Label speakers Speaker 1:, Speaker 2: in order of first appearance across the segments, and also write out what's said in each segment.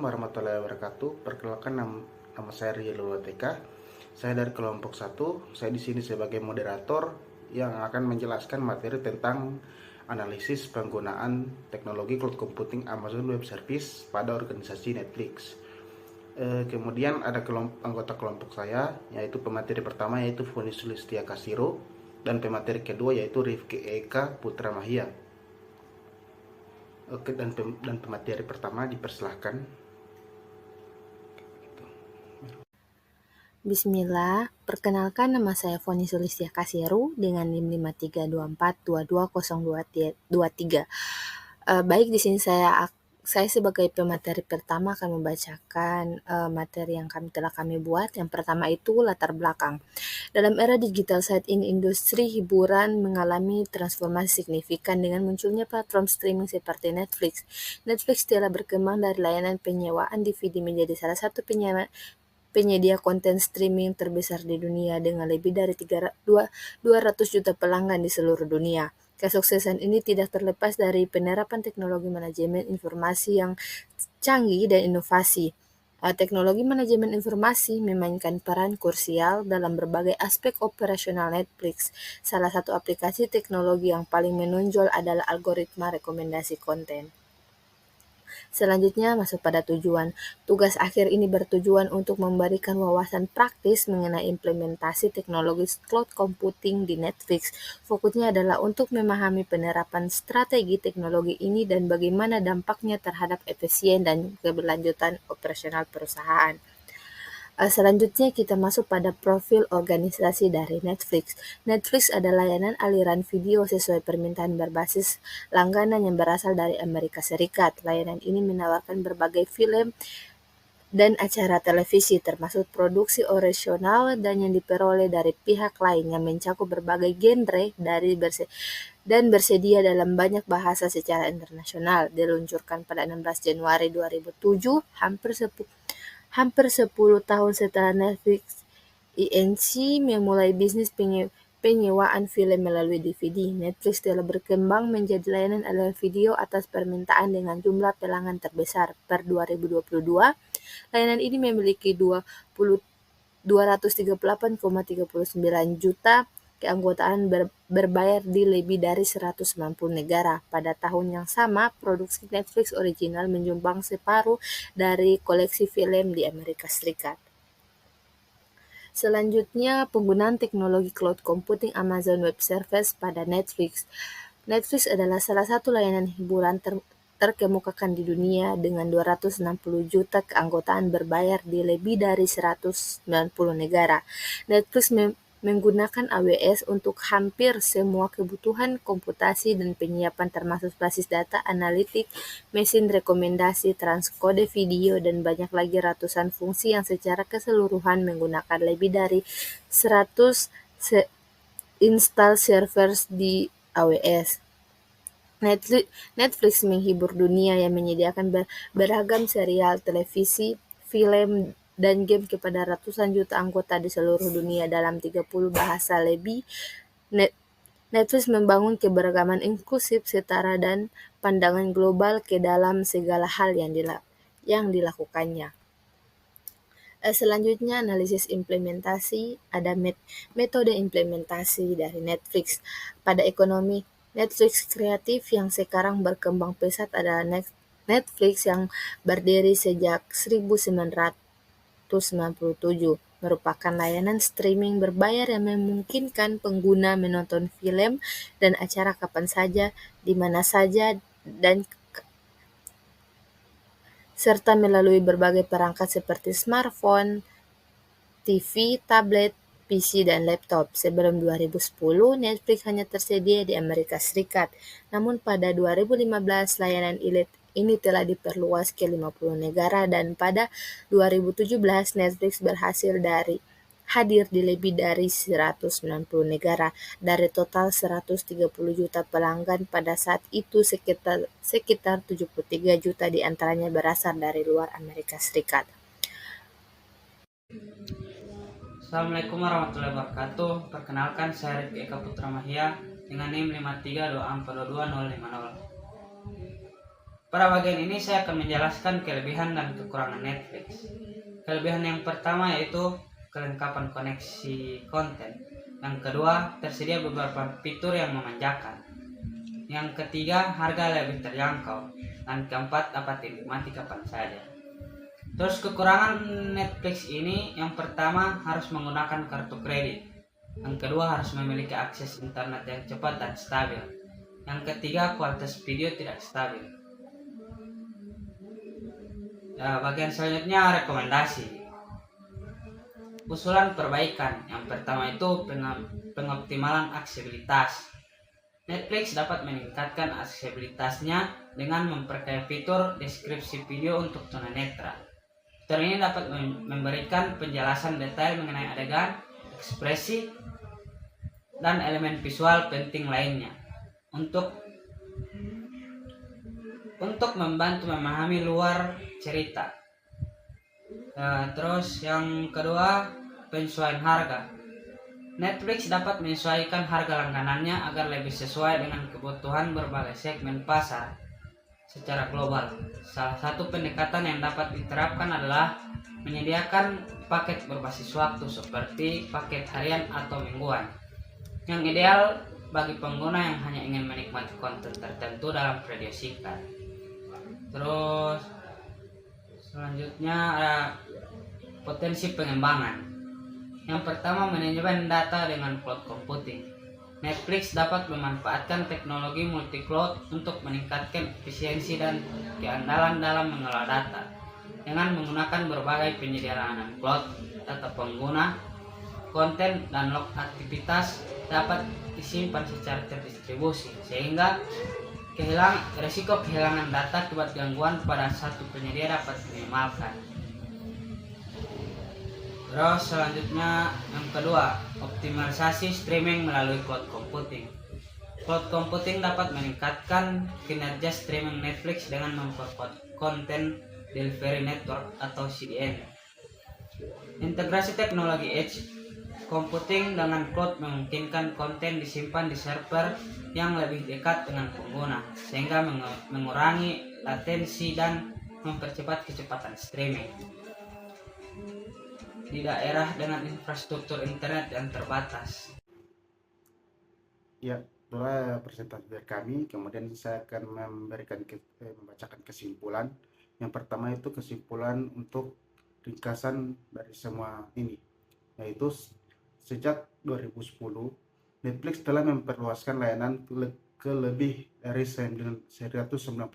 Speaker 1: warahmatullahi wabarakatuh. Perkenalkan nama saya Rielo Wateka. Saya dari kelompok 1. Saya di sini sebagai moderator yang akan menjelaskan materi tentang analisis penggunaan teknologi cloud computing Amazon Web Service pada organisasi Netflix. Kemudian ada anggota kelompok saya, yaitu pemateri pertama yaitu Foni Sulistia Kasiro, dan pemateri kedua yaitu Rifki Eka Putra Mahia. Oke, dan pemateri pertama dipersilahkan.
Speaker 2: Bismillah, perkenalkan nama saya Foni Sulistia Kasiro dengan NIM 5324220223. Baik, di sini saya sebagai pemateri pertama akan membacakan materi yang kami buat. Yang pertama itu latar belakang. Dalam era digital saat ini, industri hiburan mengalami transformasi signifikan dengan munculnya platform streaming seperti Netflix. Netflix telah berkembang dari layanan penyewaan DVD menjadi salah satu penyedia konten streaming terbesar di dunia dengan lebih dari 200 juta pelanggan di seluruh dunia. Kesuksesan ini tidak terlepas dari penerapan teknologi manajemen informasi yang canggih dan inovasi. Teknologi manajemen informasi memainkan peran krusial dalam berbagai aspek operasional Netflix. Salah satu aplikasi teknologi yang paling menonjol adalah algoritma rekomendasi konten. Selanjutnya masuk pada tujuan. Tugas akhir ini bertujuan untuk memberikan wawasan praktis mengenai implementasi teknologi cloud computing di Netflix. Fokusnya adalah untuk memahami penerapan strategi teknologi ini dan bagaimana dampaknya terhadap efisien dan keberlanjutan operasional perusahaan. Selanjutnya kita masuk pada profil organisasi dari Netflix. Netflix adalah layanan aliran video sesuai permintaan berbasis langganan yang berasal dari Amerika Serikat. Layanan ini menawarkan berbagai film dan acara televisi termasuk produksi original dan yang diperoleh dari pihak lain yang mencakup berbagai genre dan bersedia dalam banyak bahasa secara internasional. Diluncurkan pada 16 Januari 2007, hampir 10 tahun setelah Netflix Inc. memulai bisnis penyewaan film melalui DVD. Netflix telah berkembang menjadi layanan aliran video atas permintaan dengan jumlah pelanggan terbesar. Per 2022, layanan ini memiliki 238,39 juta keanggotaan berbayar di lebih dari 190 negara. Pada tahun yang sama, produksi Netflix original menyumbang separuh dari koleksi film di Amerika Serikat. Selanjutnya, penggunaan teknologi cloud computing Amazon Web Service pada Netflix. Netflix adalah salah satu layanan hiburan terkemukakan di dunia dengan 260 juta keanggotaan berbayar di lebih dari 190 negara. Netflix menggunakan AWS untuk hampir semua kebutuhan komputasi dan penyiapan termasuk basis data analitik, mesin rekomendasi, transkode video, dan banyak lagi ratusan fungsi yang secara keseluruhan menggunakan lebih dari 100 install servers di AWS. Netflix menghibur dunia yang menyediakan beragam serial televisi, film, dan game kepada ratusan juta anggota di seluruh dunia dalam 30 bahasa lebih. Netflix membangun keberagaman inklusif, setara, dan pandangan global ke dalam segala hal yang dilakukannya. Selanjutnya analisis implementasi. Ada metode implementasi dari Netflix. Pada ekonomi, Netflix kreatif yang sekarang berkembang pesat adalah Netflix yang berdiri sejak 1997, merupakan layanan streaming berbayar yang memungkinkan pengguna menonton film dan acara kapan saja, di mana saja, dan serta melalui berbagai perangkat seperti smartphone, TV, tablet, PC, dan laptop. Sebelum 2010, Netflix hanya tersedia di Amerika Serikat. Namun pada 2015, layanan ini telah diperluas ke 50 negara dan pada 2017 Netflix berhasil hadir di lebih dari 190 negara. Dari total 130 juta pelanggan pada saat itu, sekitar 73 juta diantaranya berasal dari luar Amerika Serikat.
Speaker 3: Assalamualaikum warahmatullahi wabarakatuh. Perkenalkan, saya Rifki Eka Putra Mahia dengan NIM 5324222050. Pada bagian ini saya akan menjelaskan kelebihan dan kekurangan Netflix. Kelebihan yang pertama yaitu kelengkapan koneksi konten. Yang kedua, tersedia beberapa fitur yang memanjakan. Yang ketiga, harga lebih terjangkau. Dan keempat, dapat dinikmati kapan saja. Terus kekurangan Netflix ini, yang pertama harus menggunakan kartu kredit. Yang kedua, harus memiliki akses internet yang cepat dan stabil. Yang ketiga, kualitas video tidak stabil. Bagian selanjutnya rekomendasi. Usulan perbaikan. Yang pertama itu pengoptimalan aksesibilitas. Netflix dapat meningkatkan aksesibilitasnya dengan memperkaya fitur deskripsi video untuk tunanetra. Fitur ini dapat memberikan penjelasan detail mengenai adegan, ekspresi, dan elemen visual penting lainnya untuk membantu memahami luar cerita. Terus yang kedua, penyesuaian harga. Netflix dapat menyesuaikan harga langganannya agar lebih sesuai dengan kebutuhan berbagai segmen pasar secara global. Salah satu pendekatan yang dapat diterapkan adalah menyediakan paket berbasis waktu seperti paket harian atau mingguan, yang ideal bagi pengguna yang hanya ingin menikmati konten tertentu dalam video singkat. Terus selanjutnya ada potensi pengembangan. Yang pertama, manajemen data dengan cloud computing. Netflix dapat memanfaatkan teknologi multi-cloud untuk meningkatkan efisiensi dan keandalan dalam mengelola data. Dengan menggunakan berbagai penyedia layanan cloud, data pengguna, konten, dan log aktivitas dapat disimpan secara terdistribusi, sehingga resiko kehilangan data akibat gangguan pada satu penyedia dapat diminimalkan. Terus selanjutnya yang kedua, optimalisasi streaming melalui cloud computing. Cloud computing dapat meningkatkan kinerja streaming Netflix dengan memperkuat Content Delivery Network atau CDN. Integrasi teknologi edge computing dengan cloud memungkinkan konten disimpan di server yang lebih dekat dengan pengguna, sehingga mengurangi latensi dan mempercepat kecepatan streaming di daerah dengan infrastruktur internet yang terbatas.
Speaker 1: Ya, itulah presentasi dari kami. Kemudian saya akan membacakan kesimpulan. Yang pertama itu kesimpulan untuk ringkasan dari semua ini, yaitu sejak 2010 Netflix telah memperluaskan layanan ke lebih dari 190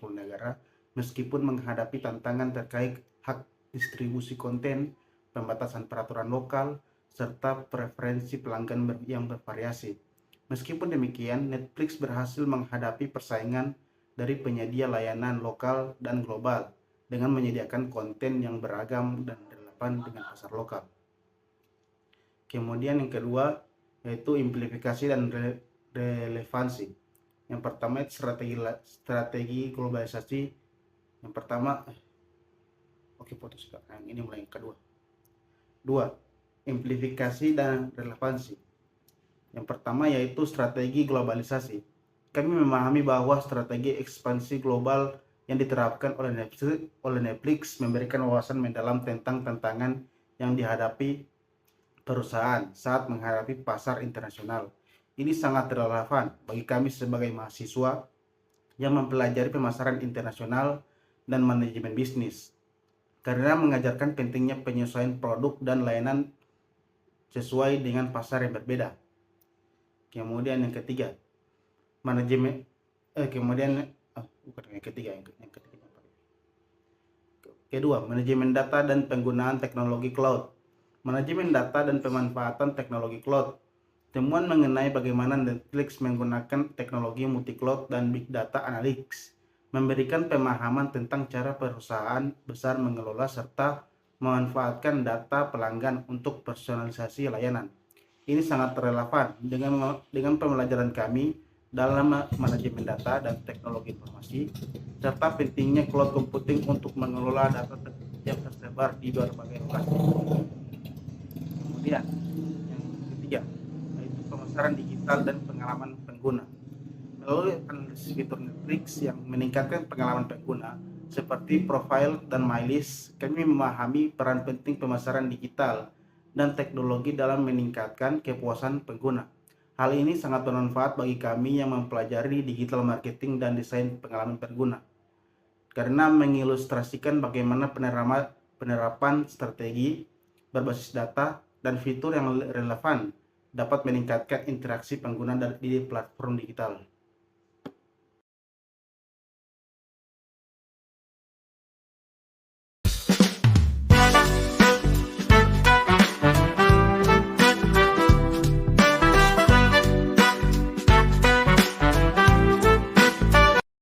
Speaker 1: negara, meskipun menghadapi tantangan terkait hak distribusi konten, pembatasan peraturan lokal, serta preferensi pelanggan yang bervariasi. Meskipun demikian, Netflix berhasil menghadapi persaingan dari penyedia layanan lokal dan global dengan menyediakan konten yang beragam dan relevan dengan pasar lokal. Kemudian yang kedua yaitu amplifikasi dan relevansi. Yang pertama itu strategi globalisasi. Yang pertama, ini mulai yang kedua. 2. Amplifikasi dan relevansi. Yang pertama yaitu strategi globalisasi. Kami memahami bahwa strategi ekspansi global yang diterapkan oleh Netflix memberikan wawasan mendalam tentang tantangan yang dihadapi perusahaan saat menghadapi pasar internasional. Ini sangat relevan bagi kami sebagai mahasiswa yang mempelajari pemasaran internasional dan manajemen bisnis, karena mengajarkan pentingnya penyesuaian produk dan layanan sesuai dengan pasar yang berbeda. Kemudian yang ketiga, kedua, manajemen data dan penggunaan teknologi cloud. Manajemen data dan pemanfaatan teknologi cloud. Temuan mengenai bagaimana Netflix menggunakan teknologi multi-cloud dan big data analytics memberikan pemahaman tentang cara perusahaan besar mengelola serta memanfaatkan data pelanggan untuk personalisasi layanan. Ini sangat relevan dengan pembelajaran kami dalam manajemen data dan teknologi informasi, serta pentingnya cloud computing untuk mengelola data yang tersebar di berbagai lokasi. Kemudian yang ketiga yaitu pemasaran digital dan pengalaman pengguna. Melalui analisis fitur Netflix yang meningkatkan pengalaman pengguna, seperti profile dan my list, kami memahami peran penting pemasaran digital dan teknologi dalam meningkatkan kepuasan pengguna. Hal ini sangat bermanfaat bagi kami yang mempelajari digital marketing dan desain pengalaman pengguna, karena mengilustrasikan bagaimana penerapan strategi berbasis data dan fitur yang relevan dapat meningkatkan interaksi pengguna di platform digital.